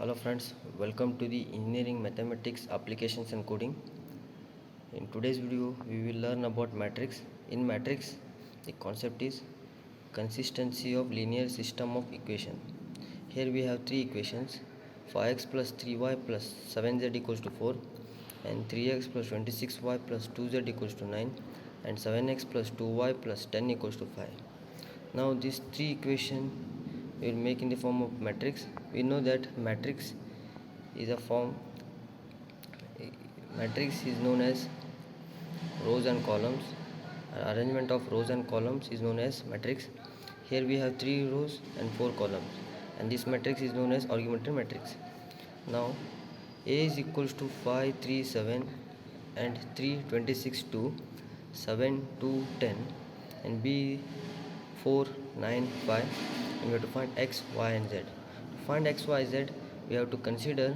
Hello friends, welcome to the Engineering Mathematics Applications and Coding. In today's video, we will learn about matrix. In matrix, the concept is consistency of linear system of equation. Here we have three equations: 5x plus 3y plus 7z equals to 4, and 3x plus 26y plus 2z equals to 9, and 7x plus 2y plus 10 equals to 5. Now these three equations we will make in the form of matrix. We know that matrix is known as rows and columns. Arrangement of rows and columns is known as matrix. Here we have 3 rows and 4 columns, and this matrix is known as augmented matrix. Now A is equals to 5 3 7 and 3 26 2 7 2 10, and B 4 9 5, and we have to find x, y and z. To find x, y, z, we have to consider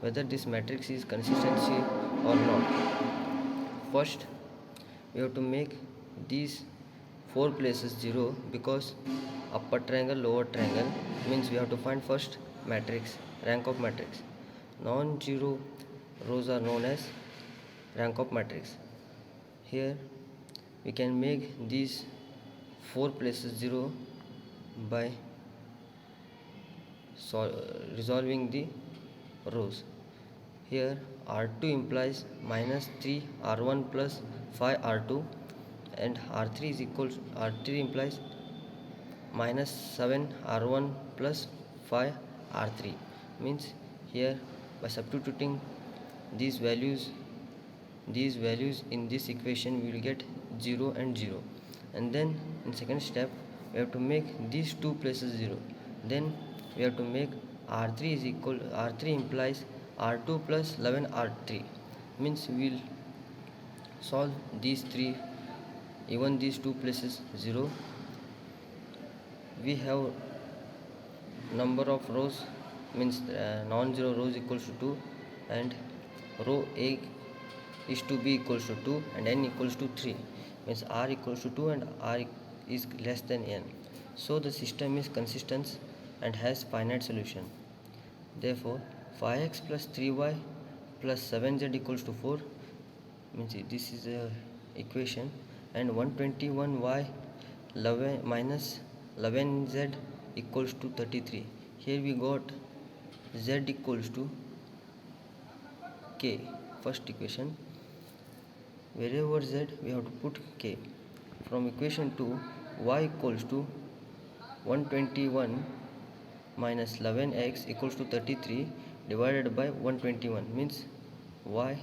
whether this matrix is consistency or not. First, we have to make these 4 places 0, because upper triangle, lower triangle means we have to find first matrix, rank of matrix. Non-zero rows are known as rank of matrix. Here we can make these 4 places 0 by resolving the rows. Here R2 implies minus 3 R1 plus 5 R2, and R3 implies minus 7 R1 plus 5 R3. Means here, by substituting these values in this equation, we will get 0 and 0. And then in second step, we have to make these 2 places 0. Then we have to make R3 implies R2 plus 11 R3. Means we will solve these 3, even these 2 places 0. We have number of rows, means non-zero rows equals to 2, and row A is to B equals to 2 and n equals to 3, means R equals to 2 and R is less than n. So the system is consistent and has finite solution. Therefore 5x plus 3y plus 7z equals to 4, means this is a equation, and 121y 11 minus 11z equals to 33. Here we got z equals to k, first equation. Wherever z, we have to put k. From equation 2, y equals to 121 minus 11x equals to 33 divided by 121, means y,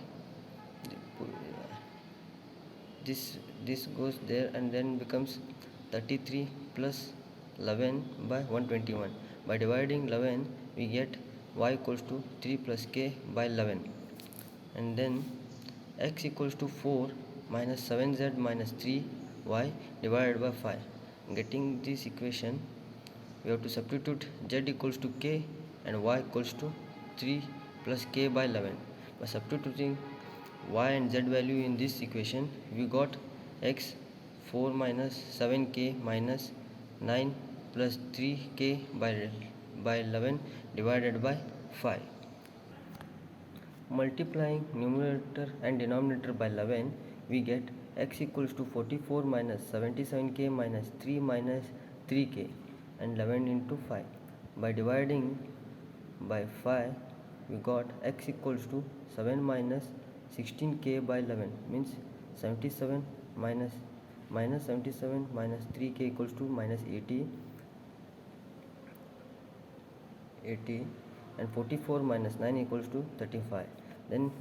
this goes there and then becomes 33 plus 11 by 121. By dividing 11, we get y equals to 3 plus k by 11, and then x equals to 4 minus 7z minus 3y divided by 5. Getting this equation, we have to substitute z equals to k and y equals to 3 plus k by 11. By substituting y and z value in this equation, we got x 4 minus 7k minus 9 plus 3k by 11 divided by 5. Multiplying numerator and denominator by 11, we get x equals to 44 minus 77k minus 3 minus 3k and 11 into 5. By dividing by 5, we got x equals to 7 minus 16k by 11, means 77 minus 77 minus 3k equals to minus 80, and 44 minus 9 equals to 35. Then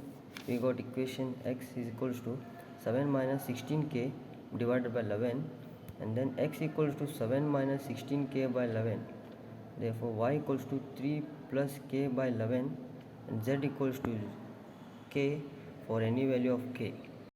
we got equation x is equals to 7 minus 16k divided by 11, and then x equals to 7 minus 16k by 11. Therefore y equals to 3 plus k by 11, and z equals to k for any value of k.